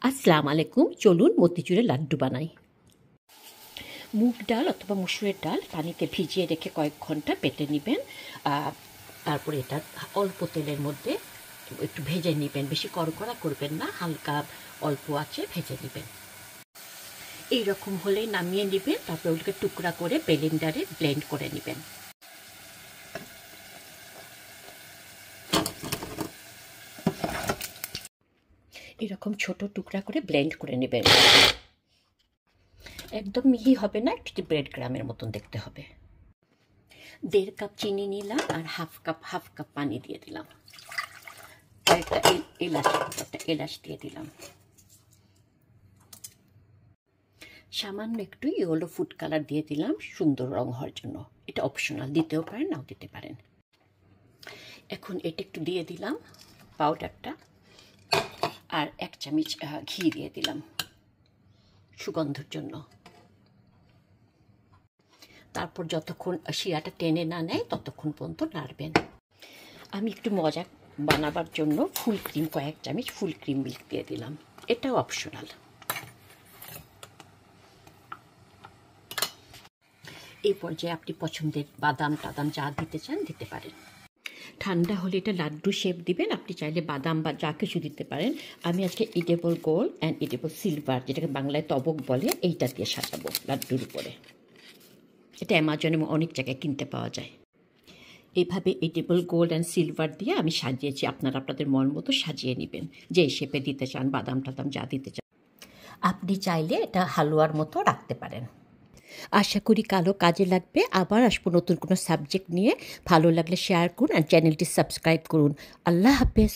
আসসালামু আলাইকুম। চলুন মতিচুরের লাড্ডু বানাই। মুগ ডাল অথবা মসুরের ডাল পানিতে ভিজিয়ে রেখে কয়েক ঘন্টা বেটে নেবেন। তারপরে এটা অল্প তেলের মধ্যে একটু ভেজে নেবেন, বেশি কড়কড়া করবেন না, হালকা অল্প আঁচে ভেজে নেবেন। এইরকম হলেই নামিয়ে নেবেন। তারপরে ওগুলোকে টুকরা করে ব্লেন্ডারে ব্লেন্ড করে নেবেন। এরকম ছোট টুকরা করে ব্লেন্ড করে নেবেন। একদম মিহি হবে না, একটু ব্রেড গ্রামের মতন দেখতে হবে। 1.5 কাপ চিনি নিলাম আর হাফ কাপ পানি দিয়ে দিলাম। আর একটা এলাচ দিয়ে দিলাম। সামান্য একটু ইয়েলো ফুড কালার দিয়ে দিলাম সুন্দর রং হওয়ার জন্য। এটা অপশনাল, দিতেও পারেন নাও দিতে পারেন। এখন এটা একটু দিয়ে দিলাম পাউডারটা, আর 1 চামচ ঘি দিয়ে দিলাম সুগন্ধের জন্য। তারপর যতক্ষণ শিরাটা টেনে না নেয় ততক্ষণ পর্যন্ত নাড়বেন। আমি একটু মজা বানাবার জন্য ফুল ক্রিম, কয়েক চামচ ফুল ক্রিম মিল্ক দিয়ে দিলাম। এটাও অপশনাল। এই পর্যায়ে আপনি পছন্দের বাদাম টাদাম যা দিতে চান দিতে পারেন। ঠান্ডা হলে এটা লাড্ডু শেপ দিবেন। আপনি চাইলে বাদাম বা যা কিছু দিতে পারেন। আমি আজকে edible gold and edible silver, যেটাকে বাংলায় তবক বলে, এইটা দিয়ে সাজাবো লাড্ডুর উপরে। এটা অ্যামাজনে অনেক জায়গায় কিনতে পাওয়া যায়। এইভাবে এডিবল গোল্ড অ্যান্ড সিলভার দিয়ে আমি সাজিয়েছি। আপনারা আপনাদের মন মতো সাজিয়ে নেবেন, যে শেপে দিতে চান, বাদাম টাদাম যা দিতে চান। আপনি চাইলে এটা হালুয়ার মতো রাখতে পারেন। আশা করি কালো কাজে লাগবে। আবার আসবো নতুন কোনো সাবজেক্ট নিয়ে। ভালো লাগলে শেয়ার করুন আর চ্যানেলটি সাবস্ক্রাইব করুন। আল্লাহ হাফেজ।